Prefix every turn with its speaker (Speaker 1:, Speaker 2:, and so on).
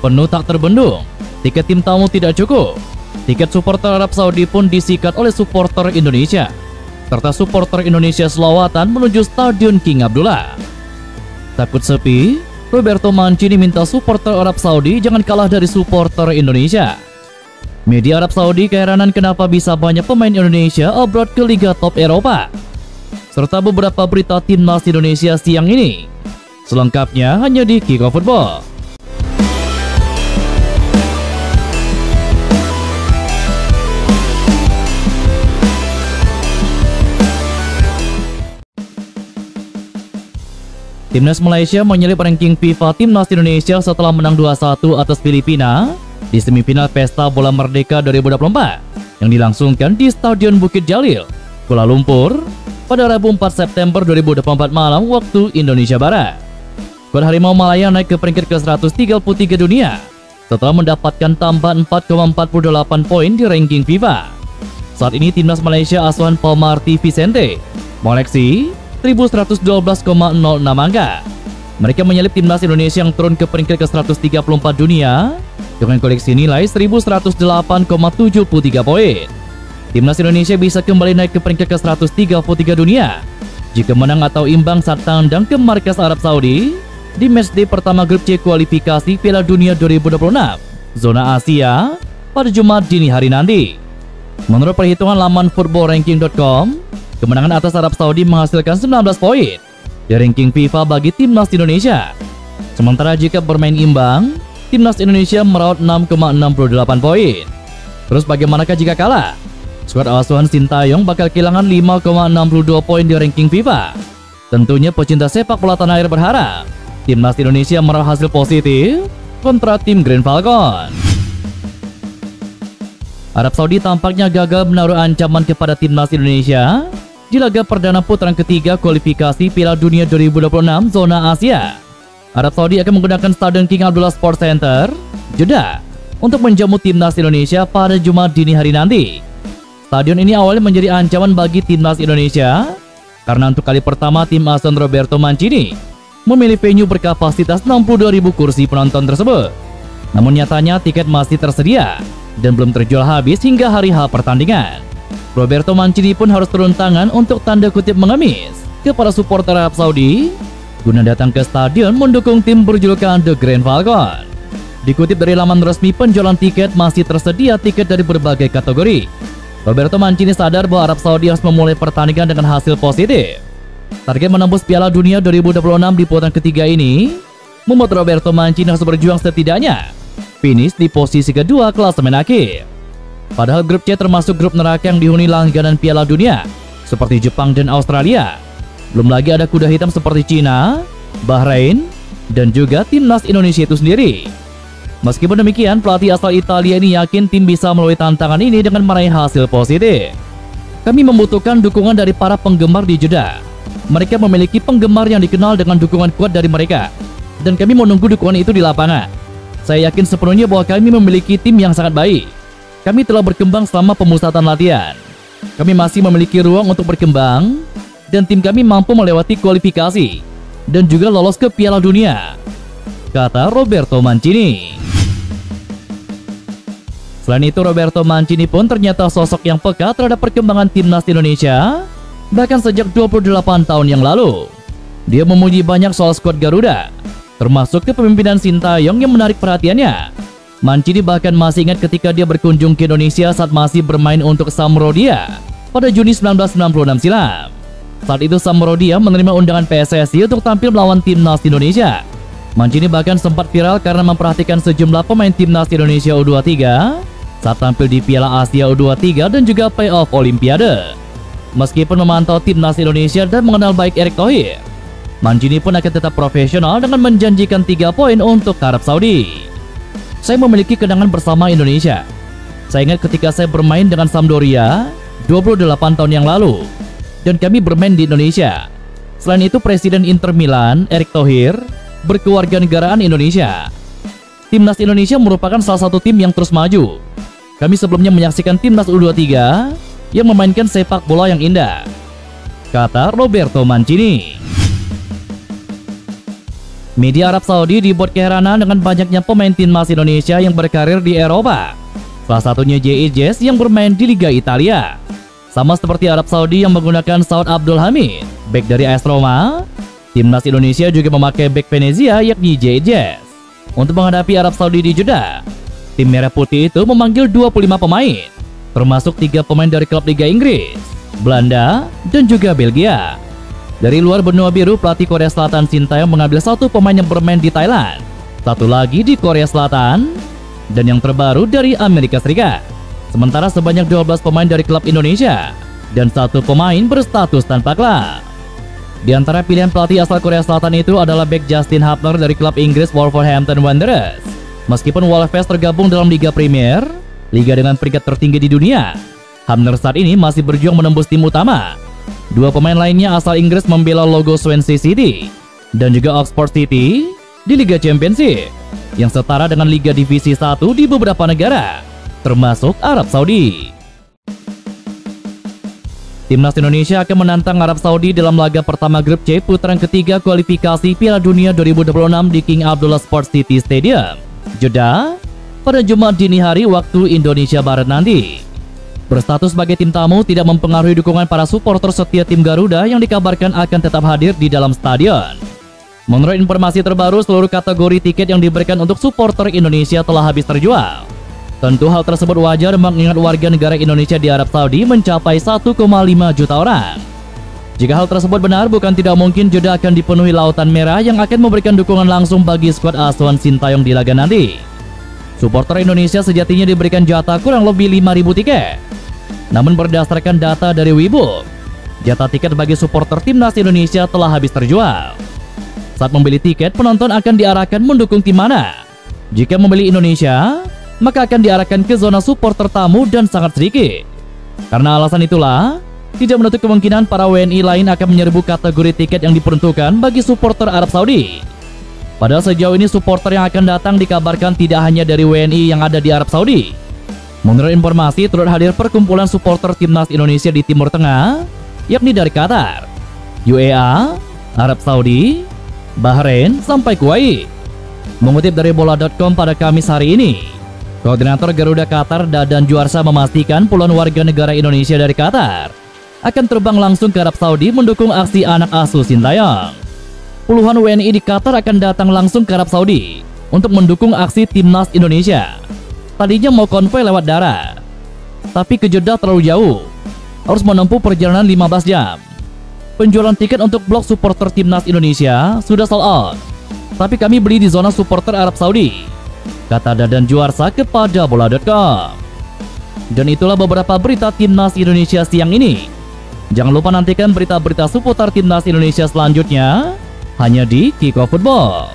Speaker 1: penuh tak terbendung. Tiket tim tamu tidak cukup. Tiket supporter Arab Saudi pun disikat oleh supporter Indonesia, serta supporter Indonesia selawatan menuju Stadion King Abdullah. Takut sepi, Roberto Mancini minta supporter Arab Saudi jangan kalah dari supporter Indonesia. Media Arab Saudi keheranan kenapa bisa banyak pemain Indonesia abroad ke liga top Eropa, serta beberapa berita timnas Indonesia siang ini. Selengkapnya hanya di Kickoff Football. Timnas Malaysia menyelip ranking FIFA Timnas Indonesia setelah menang 2-1 atas Filipina di semifinal Pesta Bola Merdeka 2024 yang dilangsungkan di Stadion Bukit Jalil, Kuala Lumpur pada Rabu 4 September 2024 malam waktu Indonesia Barat. Skuad Harimau Malaya naik ke peringkat ke-133 dunia setelah mendapatkan tambahan 4,48 poin di ranking FIFA. Saat ini Timnas Malaysia asuhan Paul Marty Vicente mengoleksi 1112,06 angka. Mereka menyalip Timnas Indonesia yang turun ke peringkat ke-134 dunia dengan koleksi nilai 1108,73 poin. Timnas Indonesia bisa kembali naik ke peringkat ke-133 dunia jika menang atau imbang saat tandang ke markas Arab Saudi di matchday pertama grup C kualifikasi Piala Dunia 2026 zona Asia pada Jumat dini hari nanti. Menurut perhitungan laman footballranking.com, kemenangan atas Arab Saudi menghasilkan 19 poin di ranking FIFA bagi Timnas Indonesia. Sementara jika bermain imbang, Timnas Indonesia meraup 6,68 poin. Terus bagaimanakah jika kalah? Skuad asuhan Sintayong bakal kehilangan 5,62 poin di ranking FIFA. Tentunya pecinta sepak bola tanah air berharap Timnas Indonesia meraup hasil positif kontra tim Green Falcon. Arab Saudi tampaknya gagal menaruh ancaman kepada Timnas Indonesia di laga perdana putaran ketiga kualifikasi Piala Dunia 2026 zona Asia. Arab Saudi akan menggunakan Stadion King Abdullah Sports Center, Jeddah, untuk menjamu Timnas Indonesia pada Jumat dini hari nanti. Stadion ini awalnya menjadi ancaman bagi Timnas Indonesia karena untuk kali pertama tim asuhan Roberto Mancini memilih venue berkapasitas 62.000 kursi penonton tersebut. Namun nyatanya tiket masih tersedia dan belum terjual habis hingga hari H pertandingan. Roberto Mancini pun harus turun tangan untuk tanda kutip mengemis kepada supporter Arab Saudi guna datang ke stadion mendukung tim berjulukan The Green Falcon. Dikutip dari laman resmi penjualan tiket, masih tersedia tiket dari berbagai kategori. Roberto Mancini sadar bahwa Arab Saudi harus memulai pertandingan dengan hasil positif. Target menembus Piala Dunia 2026 di putaran ketiga ini membuat Roberto Mancini harus berjuang setidaknya finish di posisi kedua klasemen akhir. Padahal grup C termasuk grup neraka yang dihuni langganan Piala Dunia seperti Jepang dan Australia. Belum lagi ada kuda hitam seperti Cina, Bahrain, dan juga Timnas Indonesia itu sendiri. Meskipun demikian, pelatih asal Italia ini yakin tim bisa melalui tantangan ini dengan meraih hasil positif. Kami membutuhkan dukungan dari para penggemar di Jeddah. Mereka memiliki penggemar yang dikenal dengan dukungan kuat dari mereka, dan kami menunggu dukungan itu di lapangan. Saya yakin sepenuhnya bahwa kami memiliki tim yang sangat baik. Kami telah berkembang selama pemusatan latihan. Kami masih memiliki ruang untuk berkembang, dan tim kami mampu melewati kualifikasi dan juga lolos ke Piala Dunia, kata Roberto Mancini. Selain itu, Roberto Mancini pun ternyata sosok yang peka terhadap perkembangan Timnas Indonesia bahkan sejak 28 tahun yang lalu. Dia memuji banyak soal skuad Garuda, termasuk kepemimpinan Sintayong yang menarik perhatiannya. Mancini bahkan masih ingat ketika dia berkunjung ke Indonesia saat masih bermain untuk Sampdoria pada Juni 1996 silam. Saat itu Sampdoria menerima undangan PSSI untuk tampil melawan Timnas Indonesia. Mancini bahkan sempat viral karena memperhatikan sejumlah pemain Timnas Indonesia U23 saat tampil di Piala Asia U23 dan juga playoff Olimpiade. Meskipun memantau Timnas Indonesia dan mengenal baik Erick Thohir, Mancini pun akan tetap profesional dengan menjanjikan 3 poin untuk Arab Saudi. Saya memiliki kenangan bersama Indonesia. Saya ingat ketika saya bermain dengan Sampdoria 28 tahun yang lalu, dan kami bermain di Indonesia. Selain itu, Presiden Inter Milan, Erick Thohir, berkewarganegaraan Indonesia. Timnas Indonesia merupakan salah satu tim yang terus maju. Kami sebelumnya menyaksikan Timnas U23 yang memainkan sepak bola yang indah, kata Roberto Mancini. Media Arab Saudi dibuat keheranan dengan banyaknya pemain timnas Indonesia yang berkarir di Eropa. Salah satunya J.I. yang bermain di Liga Italia. Sama seperti Arab Saudi yang menggunakan Saud Abdul Hamid, bek dari AS Roma, timnas Indonesia juga memakai bek Venezia yakni J.I. Untuk menghadapi Arab Saudi di Jeddah, tim Merah Putih itu memanggil 25 pemain, termasuk 3 pemain dari klub Liga Inggris, Belanda, dan juga Belgia. Dari luar benua biru, pelatih Korea Selatan Shin Tae-yong mengambil 1 pemain yang bermain di Thailand, 1 lagi di Korea Selatan, dan yang terbaru dari Amerika Serikat. Sementara sebanyak 12 pemain dari klub Indonesia, dan 1 pemain berstatus tanpa klub. Di antara pilihan pelatih asal Korea Selatan itu adalah bek Justin Hapner dari klub Inggris Wolverhampton Wanderers. Meskipun Wolves tergabung dalam Liga Premier, liga dengan peringkat tertinggi di dunia, Hapner saat ini masih berjuang menembus tim utama. 2 pemain lainnya asal Inggris membela logo Swansea City dan juga Oxford City di Liga Championship yang setara dengan Liga Divisi 1 di beberapa negara, termasuk Arab Saudi. Timnas Indonesia akan menantang Arab Saudi dalam laga pertama grup C putaran ketiga kualifikasi Piala Dunia 2026 di King Abdullah Sports City Stadium, Jeddah, pada Jumat dini hari waktu Indonesia Barat nanti. Berstatus sebagai tim tamu tidak mempengaruhi dukungan para supporter setia tim Garuda yang dikabarkan akan tetap hadir di dalam stadion. Menurut informasi terbaru, seluruh kategori tiket yang diberikan untuk supporter Indonesia telah habis terjual. Tentu hal tersebut wajar mengingat warga negara Indonesia di Arab Saudi mencapai 1,5 juta orang. Jika hal tersebut benar, bukan tidak mungkin Jeddah akan dipenuhi lautan merah yang akan memberikan dukungan langsung bagi skuad asuhan Shin Tae-yong di laga nanti. Supporter Indonesia sejatinya diberikan jatah kurang lebih 5.000 tiket. Namun berdasarkan data dari Weibo, jatah tiket bagi supporter timnas Indonesia telah habis terjual. Saat membeli tiket, penonton akan diarahkan mendukung tim mana. Jika membeli Indonesia, maka akan diarahkan ke zona supporter tamu dan sangat sedikit. Karena alasan itulah, tidak menutup kemungkinan para WNI lain akan menyerbu kategori tiket yang diperuntukkan bagi supporter Arab Saudi. Padahal sejauh ini supporter yang akan datang dikabarkan tidak hanya dari WNI yang ada di Arab Saudi. Menurut informasi, turut hadir perkumpulan supporter timnas Indonesia di Timur Tengah, yakni dari Qatar, UEA, Arab Saudi, Bahrain, sampai Kuwait. Mengutip dari bola.com pada Kamis hari ini, Koordinator Garuda Qatar Dadan Juarsa memastikan puluhan warga negara Indonesia dari Qatar akan terbang langsung ke Arab Saudi mendukung aksi anak asuh Shin Tae-yong. Puluhan WNI di Qatar akan datang langsung ke Arab Saudi untuk mendukung aksi timnas Indonesia. Tadinya mau konvoi lewat darat, tapi ke Jeddah terlalu jauh, harus menempuh perjalanan 15 jam. Penjualan tiket untuk blok supporter timnas Indonesia sudah sold out, tapi kami beli di zona supporter Arab Saudi, kata Dadan Juarsa kepada bola.com. Dan itulah beberapa berita timnas Indonesia siang ini. Jangan lupa nantikan berita-berita seputar timnas Indonesia selanjutnya hanya di Kickoff Football.